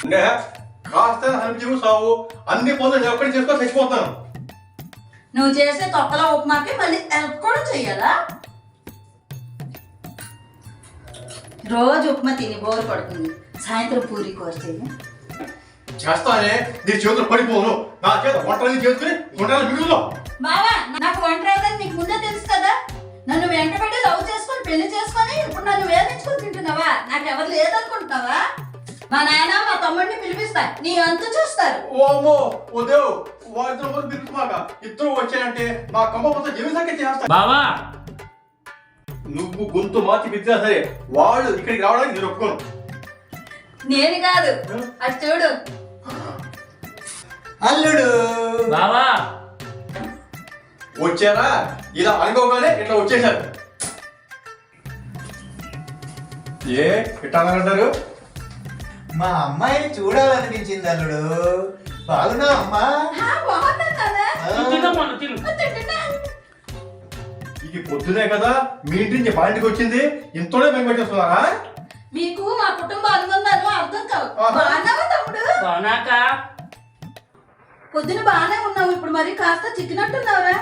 అంటే కాస్త హనుమ సావు అన్ని పనులు నేను ఒక్కడి చేసుకొని చచ్చిపోతాను. నువ్వు చేసే తొక్కల ఉప్మాకి మళ్ళీ హెల్ప్ కూడా చెయ్యాలా? రోజు ఉప్మా తిని బోరు పడుతుంది, సాయంత్రం పూరి కూర చెయ్యి. చేస్తానే, నీ చేతులు పడిపోను. నా చేత వంటలన్నీ చేసుకుని వంటలు మిగులు. బావా, నాకు వంట రాదని నీకు ముందే తెలుసు కదా. నన్ను వెంటబడి లవ్ చేసుకొని పెళ్లి చేసుకొని ఇప్పుడు నన్ను వేధించుకొని తింటున్నావా? నాకు ఎవరు లేదనుకుంటున్నావా? మా నాయన మా తమ్ముడిని పిలిపిస్తా, నీ అంతు చూస్తారు. ఓ అమ్మో, ఓ దేవు, వాళ్ళిద్దరు ముందు పిలుచుమాక. ఇద్దరు వచ్చాయంటే నా కమ్మ మొత్తం జీవితానికి చేస్తా. బావా, నువ్వు గొంతు మార్చి పిచ్చినా సరే వాళ్ళు ఇక్కడికి రావడానికి నేను ఒప్పుకోను. నేను కాదు, అటు చూడు. అల్లుడు బావా వచ్చారా? ఇలా అనుకోగానే ఇట్లా వచ్చేసారు. ఏ ఇట్లా అంటారు? మా అమ్మాయిని చూడాలనిపించింది అల్లుడు. బాగున్నా అమ్మా? బాగున్నాను నాన్న. తినమ్మా, తిను. తింటున్నా. ఇది పొద్దునే కదా మీ ఇంటి నుంచి మా ఇంటికి వచ్చింది, ఇంతలోనే మేము పెట్టేస్తున్నారా? మీకు మా కుటుంబ అనుబంధాలు అర్థం కావు. ఆహా. బాగున్నావా తమ్ముడు? బాగున్నాక పొద్దున బాగానే ఉన్నావు, ఇప్పుడు మరి కాస్త చిక్కినట్టున్నావురా.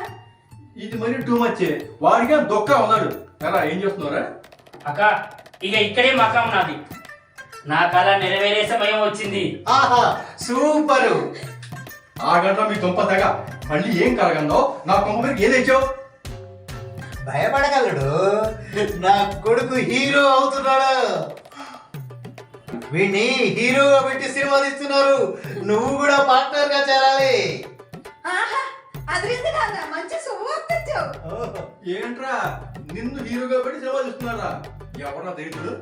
ఇది మరి టూ మచ్. వాడిగా దొక్క ఉన్నాడు. ఎలా ఏం చేస్తున్నారా? అక్క, ఇక ఇక్కడే మకాం నాది. నా కళ నెరవేరే సమయం వచ్చింది. ఆహా సూపరు. ఆ గంట మీ దుంప తెగ మళ్ళీ ఏం కలగందో నా కొంప మీద ఏం తెచ్చావు? భయపడగలడు, నా కొడుకు హీరో అవుతున్నాడు. వీడిని హీరోగా పెట్టి సినిమా తీస్తున్నారు. నువ్వు కూడా పార్ట్నర్ గా చేరాలి. ఆహా, అదిరింది నాన్న, మంచి శుభవార్త తెచ్చావు. ఏంట్రా నిన్ను హీరోగా పెట్టి సేవ చేస్తున్నారా? ఎవరా దరిద్రుడు?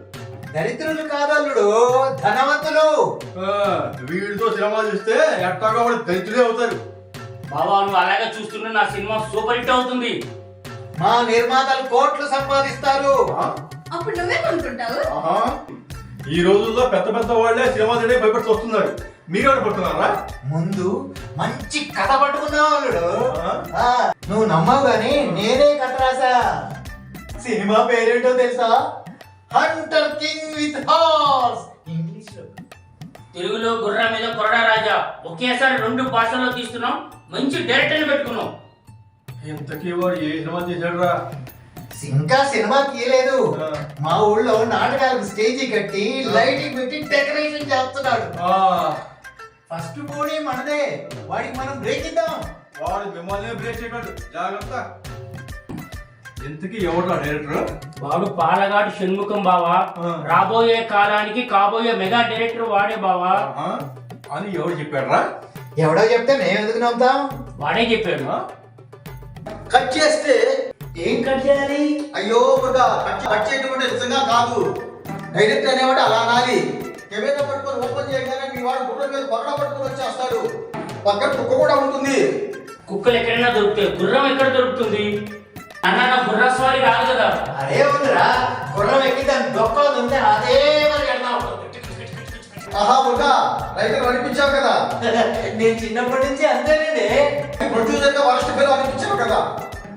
దరిద్రులు కాదు అల్లుడు, ధనవంతులు. వీడితో సినిమా చూస్తే ఎట్టాగా వాడు దరిద్రుడే అవుతారు. బావా, నువ్వు అలాగే చూస్తున్నా నా సినిమా సూపర్ హిట్ అవుతుంది. మా నిర్మాతలు కోట్లు సంపాదిస్తారు. అప్పుడు నువ్వే కొనుక్కుంటావు. ఆహా, ఈ రోజుల్లో పెద్ద పెద్ద వాళ్ళే సినిమా తినే భయపడి వస్తున్నారు. మీరు ఎవరు పడుతున్నారా? ముందు మంచి కథ పట్టుకున్నావు అల్లుడు. నువ్వు నమ్మవు గాని నేనే కథ రాసా. సినిమా పేరేంటో తెలుసా? Hunter king with horse. English లో. తెలుగులో గుర్రం మీద కొరడా రాజా. ఒకేసారి 2 భాషల్లో తీస్తున్నాం. మంచి డైరెక్టర్ని పెట్టుకున్నాం. ఇంతకీ వాడు ఏ సినిమా చేశాడురా? ఇంకా సినిమా తీయలేదు. మా ఊళ్ళో నాటకాలకు స్టేజీ కట్టి లైటింగ్ పెట్టి డెకరేషన్ చేస్తున్నాడు. ఫస్ట్ పోనీ మనదే. వాడికి మనం బ్రేక్ ఇద్దాం. వాడు మిమ్మల్ని బ్రేక్ చేయగలడు, జాగ్రత్త. ఇంతకీ ఎవరా డైరెక్టర్? వాడు పాలగాడు షణ్ముఖం బావా. రాబోయే కాలానికి కాబోయే మెగా డైరెక్టర్ వాడే బావా అని ఎవరు చెప్పాడురా? ఎవడో చెప్తే మేము ఎందుకు నమ్ముతాం? వాడే చెప్పాడు. కట్ చేస్తే ఏం కట్ చేయాలి? అయ్యో మురుగా కట్ చేయడం నిజంగా కాదు. డైరెక్ట్ అనేవాడు అలా అనాలి. కెమెరా పట్టుకొని ఓపెన్ చేయగానే మీ వాడు గుర్రం మీద కొరడా పట్టుకొని వచ్చేస్తాడు. పక్కన కుక్క కూడా ఉంటుంది. కుక్కలు ఎక్కడైనా దొరుకుతాయి, గుర్రం ఎక్కడ దొరుకుతుంది? అన్న, నా గుర్ర స్వారీ రాదు కదా. అదే ఉందిరా, గుర్రం ఎక్కి దాని దొక్కలు ఉంటే అదే మరి వెళ్దాం. ఆహా మురుగా, రైటర్ అనిపించావు కదా. నేను చిన్నప్పటి నుంచి అంతేనండి. ప్రొడ్యూసర్ గా వరస్ట్ పేరు అనిపించావు కదా.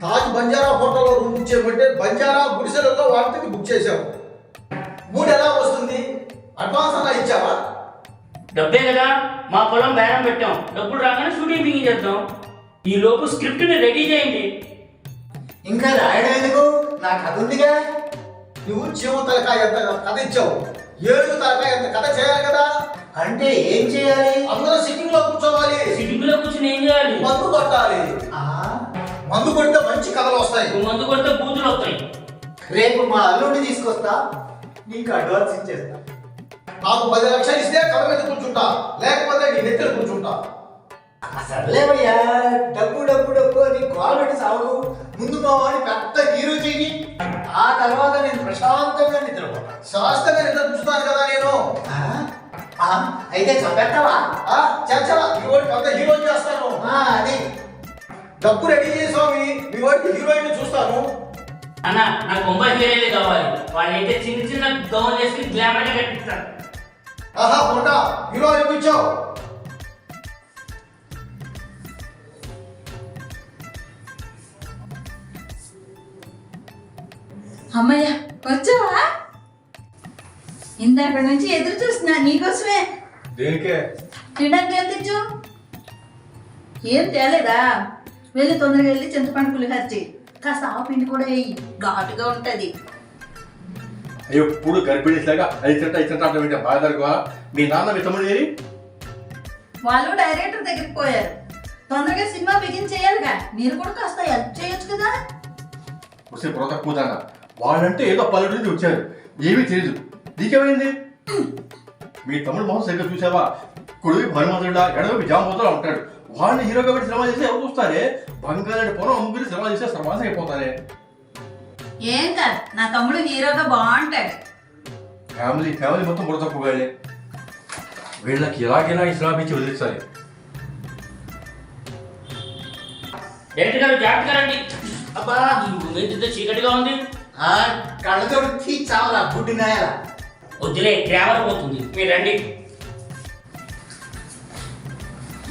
తాజ్ బంజారా హోటల్లో రూమ్ బుక్ చేయమంటే బంజారా గుడిసెలలో వాటికి బుక్ చేసావు. 3 ఎలా వస్తుంది? అడ్వాన్స్ అలా ఇచ్చావా? డబ్బే కదా, మా పొలం బేరం పెట్టాం. డబ్బులు రాగానే షూటింగ్ బిగిన్ చేద్దాం. ఈ లోపు స్క్రిప్ట్ ని రెడీ చేయండి. ఇంకా రాయడం ఎందుకు? నా కథ ఉందిగా. నువ్వు చీమ తలకాయ ఎంత కథ ఇచ్చావు, 7 తలకాయ ఎంత కథ చేయాలి కదా. అంటే ఏం చేయాలి? అందరూ సిట్టింగ్ లో కూర్చోవాలి, సిట్టింగ్ లో కూర్చొని ఏం చేయాలి? మందు కొట్టాలి. మందు కొడితే మంచి కథలు వస్తాయి. నువ్వు మందు కొడితే బూతులు వస్తాయి. రేపు మా అల్లుడిని తీసుకొస్తా, నీకు అడ్వాన్స్ ఇచ్చేస్తా. నాకు 10 లక్షలు ఇస్తే కథ మీద కూర్చుంటా, లేకపోతే నీ నెత్తిన కూర్చుంటా. సర్లేవయ్యా, డబ్బు డబ్బు డబ్బు అని కాల్ పెట్టి సాగు. ముందు మా వాడిని పెద్ద హీరో చెయ్యి, ఆ తర్వాత నేను ప్రశాంతంగా నిద్రపోతా. శాస్త్రంగా నిద్ర చూస్తాను కదా నేను. అయితే చంపేస్తావా? చచ్చా, మీ వాడికి పెద్ద హీరో చేస్తాను. అది డబ్బు రెడీ చేసామి, మీ వాడికి హీరోయిన్ చూస్తాను. అన్న, నాకు బొంబాయి హీరోలే కావాలి. వాళ్ళైతే చిన్న చిన్న గౌన్ వేసుకుని గ్లామర్ గా కట్టిస్తారు. ఆహా కొంటా, హీరో అనిపించావు. అమ్మయ్య, వచ్చావా? ఇందాక నుంచి ఎదురు చూస్తున్నా నీకోసమే. దేనికే? తినడానికి ఏం తెచ్చు? ఏం తేలేదా? వెళ్ళి తొందరగా వెళ్ళి చింతపండు పులిహోర చెయ్యి. కాస్త ఆవు పిండి కూడా వేయి, ఘాటుగా ఉంటది. ఎప్పుడు గర్భిణీలాగా ఐదు అంటే బాగా జరుగువా? మీ నాన్న మీ తమ్ముడు ఏరి? వాళ్ళు డైరెక్టర్ దగ్గరికి పోయారు. తొందరగా సినిమా బిగిన్ చేయాలిగా, మీరు కూడా కాస్త హెల్ప్ చేయొచ్చు కదా. వస్తే బుర్ర తక్కువదానా? వాళ్ళంటే ఏదో పల్లెటూరు నుంచి వచ్చారు, ఏమీ తెలియదు. నీకేమైంది? మీ తమ్ముడు మొహం సరిగ్గా చూసావా? కుడివి హనుమంతుడా, ఎడవైపు జామపోతలా ఉంటాడు. వాళ్ళని హీరోగా పెట్టి సినిమా చేస్తే ఎవరు చూస్తారే? బంగాళాడి పొలం అమ్ముకుని సినిమా చేస్తే సర్వాసం అయిపోతారే. ఏం కాదు, నా తమ్ముడు హీరోగా బాగుంటాడు. ఫ్యామిలీ మొత్తం బుర్ర తక్కువగానే. వీళ్ళకి ఎలాగైనా ఈ సినిమా పిచ్చి వదిలించాలి. డైరెక్టర్ గారు జాగ్రత్తగా రండి. అబ్బా ఏంటిదో చీకటిగా ఉంది. కళ్ళతోడు తీ చావరా గుడ్డి నాయలా. వద్దులే, గ్రామర్ పోతుంది. మీరు రండి.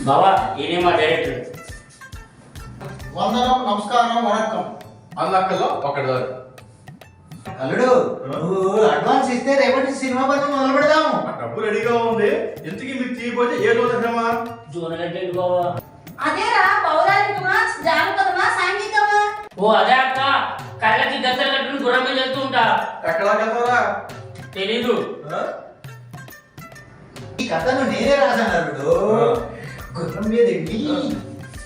బావా ఈయనే మా డైరెక్టర్. వందనం, నమస్కారం, వణక్కం. అన్నక్కల్లో ఒకటి. అల్లుడు నువ్వు అడ్వాన్స్ ఇస్తే రేపటి సినిమా పని మొదలు పెడదాం. ఆ డబ్బు రెడీగా ఉంది. ఇంతకీ మీకు తీయకపోతే ఏ రోజు సినిమా? జూన్ అంటే బావా. అదేరా, పౌరాణికమా, జానపదమా, సాంఘికమా? ఓ అదే అక్క, కళ్ళకి గద్దలు కట్టుకుని గుర్రం మీద వెళ్తూ ఉంటా. ఎక్కడా వెళ్తారా? తెలీదు. ఈ కథను నేనే రాశాను అల్లుడు. గుర్రం మీద ఎక్కి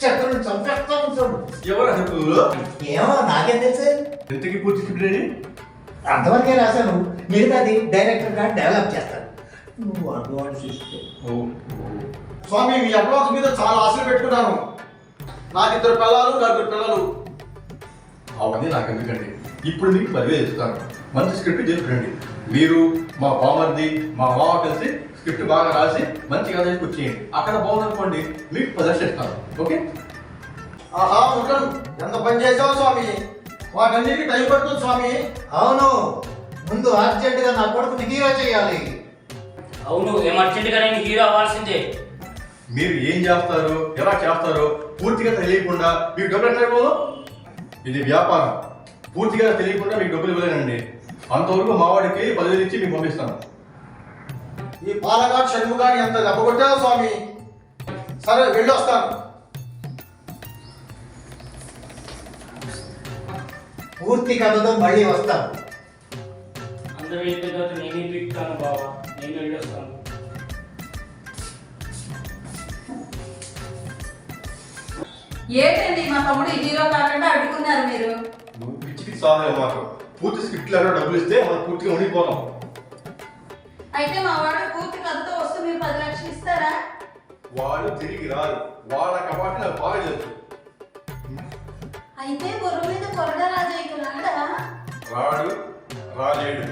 చెత్తను చంపేస్తా ఉంటాడు. ఎవరు అసలు? ఏమో నాకేం తెలుసు. ఇంతకీ పూర్తి స్క్రిప్ట్ రెడీ? అంతవరకే రాశాను, మిగతాది డైరెక్టర్ గారు డెవలప్ చేస్తాడు. నువ్వు అడ్వాన్స్ ఇస్తే స్వామి, మీ అడ్వాన్స్ మీద చాలా ఆశలు పెట్టుకున్నాను. నాకు 2 పిల్లలు, 4 పిల్లలు. అవన్నీ నాకు ఎందుకండి. ఇప్పుడు మీకు 10,000 ఇస్తాను. మంచి స్క్రిప్ట్ చేసుకురండి. మీరు, మా బామర్ది, మా మామ కలిసి స్క్రిప్ట్ బాగా రాసి మంచి కథ వచ్చేయండి. అక్కడ బాగుందనుకోండి, మీకు 10 లక్షలు ఇస్తాను. ఓకే? ఆహా, ఉండను. ఎంత పని చేసావు స్వామి. వాటన్నిటికీ టైం పడుతుంది స్వామి. అవును, ముందు అర్జెంటుగా నా కొడుకుని హీరో చేయాలి. అవును, ఎమర్జెంట్గా నేను హీరో అవ్వాల్సిందే. మీరు ఏం చేస్తారో, ఎలా చేస్తారో పూర్తిగా తెలియకుండా మీకు డబ్బులు ఎట్లా ఇవ్వదు? ఇది వ్యాపారం. పూర్తిగా తెలియకుండా మీకు డబ్బులు ఇవ్వలేనండి. అంతవరకు మావాడికి 10,000 ఇచ్చి మీకు పంపిస్తాను. ఈ పాలగాడు షణ్ముగాని ఎంత దెబ్బ కొట్టావు స్వామి. సరే, వెళ్ళొస్తాను. పూర్తి కథతో మళ్ళీ వస్తాం. అందరూ వెళ్ళిన తర్వాత నేనే పీకుతాను బావా. నేను వెళ్ళొస్తాను. ఏంటండి మా తమ్ముడు హీరో కాకుండా అడ్డుకున్నారు మీరు? నువ్వు పిచ్చికి సాధన మాత్రం పూర్తి స్క్రిప్ట్లో డబ్బులు ఇస్తే మనం పూర్తిగా ఉండిపోతాం. అయితే మా వాడు పూర్తి కథతో వస్తూ మీరు 10 లక్షలు ఇస్తారా? వాళ్ళు తిరిగి రారు. వాళ్ళ కాబట్టి నాకు బాగా తెలుసు. అయితే బుర్ర మీద కొరడా రాజయ్య రాడా? రాడు, రాలేడు.